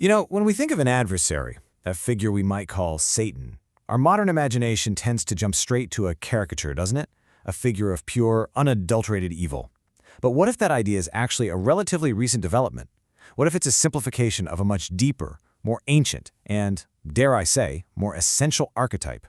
When we think of an adversary, a figure we might call Satan, our modern imagination tends to jump straight to a caricature, doesn't it? A figure of pure, unadulterated evil. But what if that idea is actually a relatively recent development? What if it's a simplification of a much deeper, more ancient, and, dare I say, more essential archetype?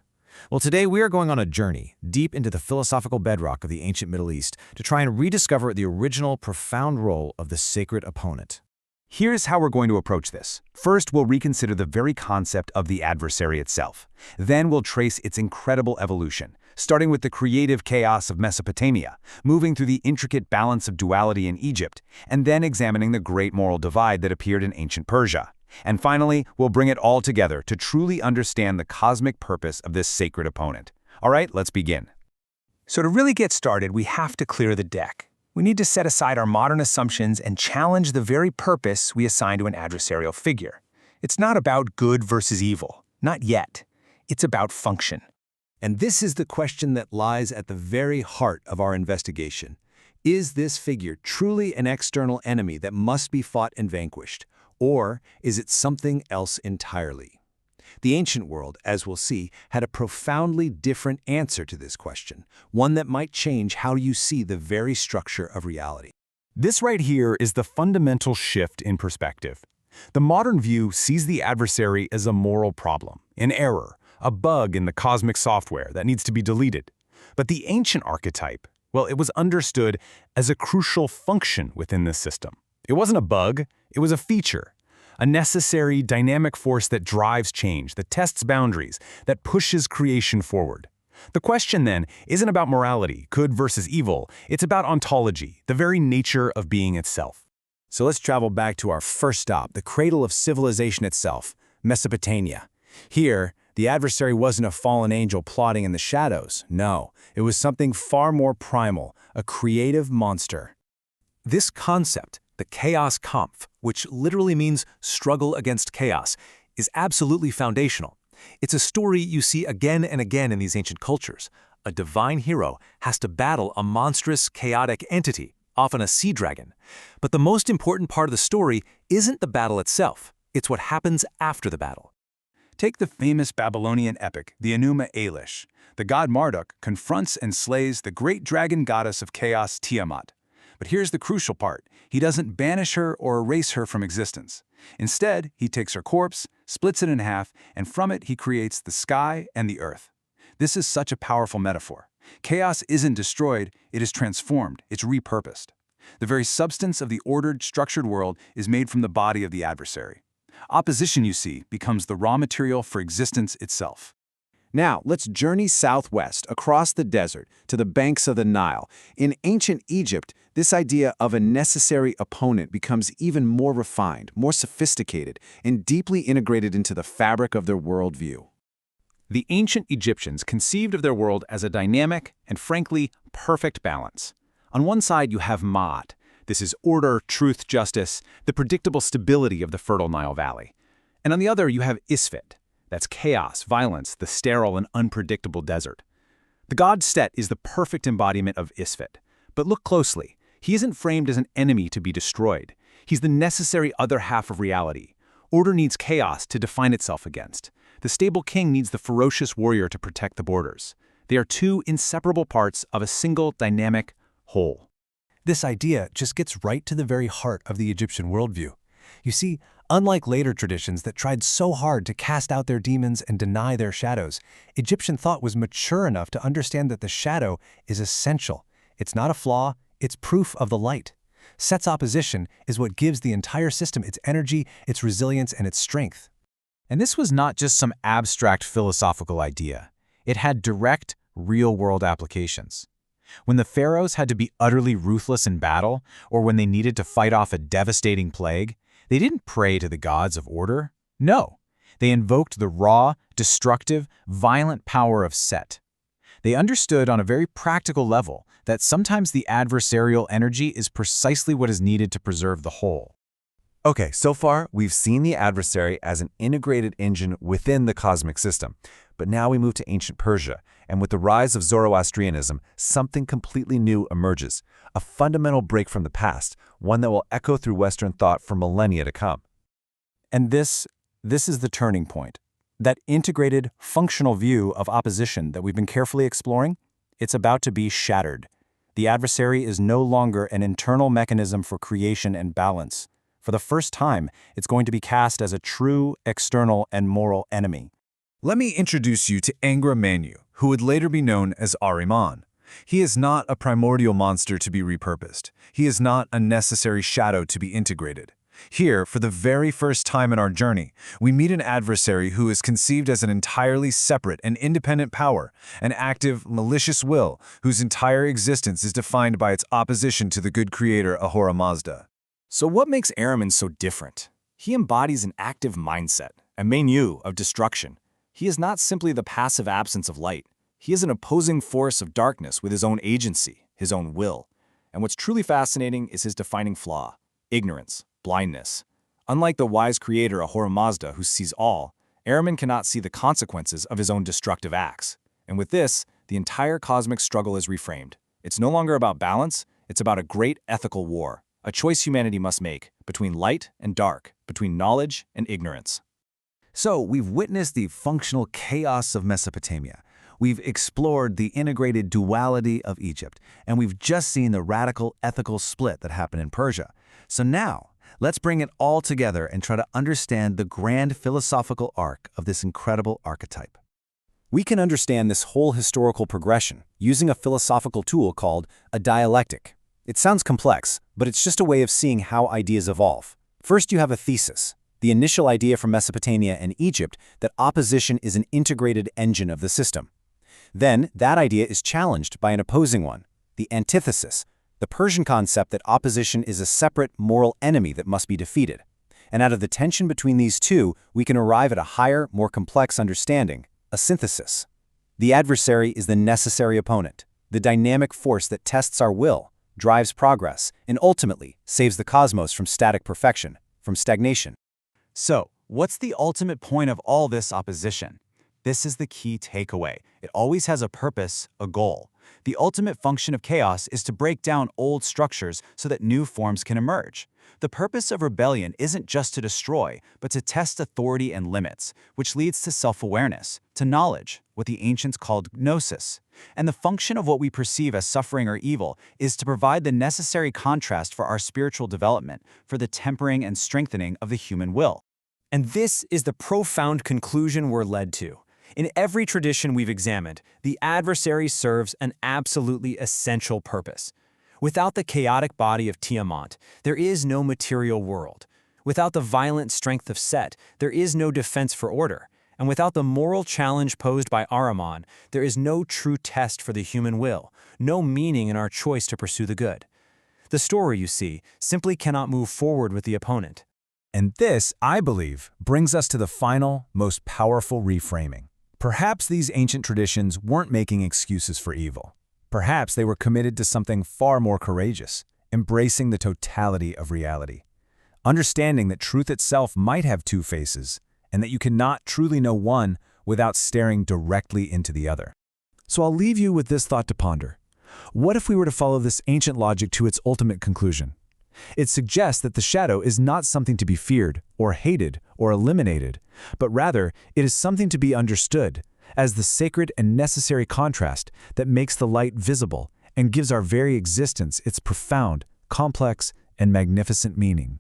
Well, today we are going on a journey deep into the philosophical bedrock of the ancient Middle East to try and rediscover the original profound role of the sacred opponent. Here's how we're going to approach this. First, we'll reconsider the very concept of the adversary itself. Then we'll trace its incredible evolution, starting with the creative chaos of Mesopotamia, moving through the intricate balance of duality in Egypt, and then examining the great moral divide that appeared in ancient Persia. And finally, we'll bring it all together to truly understand the cosmic purpose of this sacred opponent. All right, let's begin. So to really get started, we have to clear the deck. We need to set aside our modern assumptions and challenge the very purpose we assign to an adversarial figure. It's not about good versus evil. Not yet. It's about function. And this is the question that lies at the very heart of our investigation. Is this figure truly an external enemy that must be fought and vanquished? Or is it something else entirely? The ancient world, as we'll see, had a profoundly different answer to this question, one that might change how you see the very structure of reality. This right here is the fundamental shift in perspective. The modern view sees the adversary as a moral problem, an error, a bug in the cosmic software that needs to be deleted. But the ancient archetype, well, it was understood as a crucial function within this system. It wasn't a bug, it was a feature. A necessary, dynamic force that drives change, that tests boundaries, that pushes creation forward. The question, then, isn't about morality, good versus evil. It's about ontology, the very nature of being itself. So let's travel back to our first stop, the cradle of civilization itself, Mesopotamia. Here, the adversary wasn't a fallen angel plotting in the shadows. No, it was something far more primal, a creative monster. This concept, the Chaos Kampf, which literally means struggle against chaos, is absolutely foundational. It's a story you see again and again in these ancient cultures. A divine hero has to battle a monstrous, chaotic entity, often a sea dragon. But the most important part of the story isn't the battle itself. It's what happens after the battle. Take the famous Babylonian epic, the Enuma Elish. The god Marduk confronts and slays the great dragon goddess of chaos, Tiamat. But here's the crucial part. He doesn't banish her or erase her from existence. Instead, he takes her corpse, splits it in half, and from it he creates the sky and the earth. This is such a powerful metaphor. Chaos isn't destroyed, it is transformed, it's repurposed. The very substance of the ordered, structured world is made from the body of the adversary. Opposition, you see, becomes the raw material for existence itself. Now, let's journey southwest, across the desert, to the banks of the Nile. In ancient Egypt, this idea of a necessary opponent becomes even more refined, more sophisticated, and deeply integrated into the fabric of their worldview. The ancient Egyptians conceived of their world as a dynamic and, frankly, perfect balance. On one side, you have Ma'at. This is order, truth, justice, the predictable stability of the fertile Nile Valley. And on the other, you have Isfet. That's chaos, violence, the sterile and unpredictable desert. The god Set is the perfect embodiment of Isfet. But look closely. He isn't framed as an enemy to be destroyed. He's the necessary other half of reality. Order needs chaos to define itself against. The stable king needs the ferocious warrior to protect the borders. They are two inseparable parts of a single dynamic whole. This idea just gets right to the very heart of the Egyptian worldview. You see, unlike later traditions that tried so hard to cast out their demons and deny their shadows, Egyptian thought was mature enough to understand that the shadow is essential. It's not a flaw, it's proof of the light. Set's opposition is what gives the entire system its energy, its resilience, and its strength. And this was not just some abstract philosophical idea. It had direct, real-world applications. When the pharaohs had to be utterly ruthless in battle, or when they needed to fight off a devastating plague, they didn't pray to the gods of order. No, they invoked the raw, destructive, violent power of Set. They understood on a very practical level that sometimes the adversarial energy is precisely what is needed to preserve the whole. Okay, so far we've seen the adversary as an integrated engine within the cosmic system. But now we move to ancient Persia, and with the rise of Zoroastrianism, something completely new emerges, a fundamental break from the past, one that will echo through Western thought for millennia to come. And this is the turning point. That integrated, functional view of opposition that we've been carefully exploring, it's about to be shattered. The adversary is no longer an internal mechanism for creation and balance. For the first time, it's going to be cast as a true, external, and moral enemy. Let me introduce you to Angra Mainyu, who would later be known as Ahriman. He is not a primordial monster to be repurposed. He is not a necessary shadow to be integrated. Here, for the very first time in our journey, we meet an adversary who is conceived as an entirely separate and independent power, an active, malicious will whose entire existence is defined by its opposition to the good creator Ahura Mazda. So what makes Ahriman so different? He embodies an active mindset, a Mainyu of destruction. He is not simply the passive absence of light. He is an opposing force of darkness with his own agency, his own will. And what's truly fascinating is his defining flaw: ignorance, blindness. Unlike the wise creator Ahura Mazda, who sees all, Ahriman cannot see the consequences of his own destructive acts. And with this, the entire cosmic struggle is reframed. It's no longer about balance, it's about a great ethical war, a choice humanity must make between light and dark, between knowledge and ignorance. So we've witnessed the functional chaos of Mesopotamia. We've explored the integrated duality of Egypt, and we've just seen the radical ethical split that happened in Persia. So now, let's bring it all together and try to understand the grand philosophical arc of this incredible archetype. We can understand this whole historical progression using a philosophical tool called a dialectic. It sounds complex, but it's just a way of seeing how ideas evolve. First, you have a thesis, the initial idea from Mesopotamia and Egypt that opposition is an integrated engine of the system. Then, that idea is challenged by an opposing one, the antithesis, the Persian concept that opposition is a separate moral enemy that must be defeated. And out of the tension between these two, we can arrive at a higher, more complex understanding, a synthesis. The adversary is the necessary opponent, the dynamic force that tests our will, drives progress, and ultimately saves the cosmos from static perfection, from stagnation. So, what's the ultimate point of all this opposition? This is the key takeaway. It always has a purpose, a goal. The ultimate function of chaos is to break down old structures so that new forms can emerge. The purpose of rebellion isn't just to destroy, but to test authority and limits, which leads to self-awareness, to knowledge, what the ancients called gnosis. And the function of what we perceive as suffering or evil is to provide the necessary contrast for our spiritual development, for the tempering and strengthening of the human will. And this is the profound conclusion we're led to. In every tradition we've examined, the adversary serves an absolutely essential purpose. Without the chaotic body of Tiamat, there is no material world. Without the violent strength of Set, there is no defense for order. And without the moral challenge posed by Ahriman, there is no true test for the human will, no meaning in our choice to pursue the good. The story, you see, simply cannot move forward with the opponent. And this, I believe, brings us to the final, most powerful reframing. Perhaps these ancient traditions weren't making excuses for evil. Perhaps they were committed to something far more courageous, embracing the totality of reality. Understanding that truth itself might have two faces, and that you cannot truly know one without staring directly into the other. So I'll leave you with this thought to ponder. What if we were to follow this ancient logic to its ultimate conclusion? It suggests that the shadow is not something to be feared, or hated, or eliminated, but rather it is something to be understood as the sacred and necessary contrast that makes the light visible and gives our very existence its profound, complex, and magnificent meaning.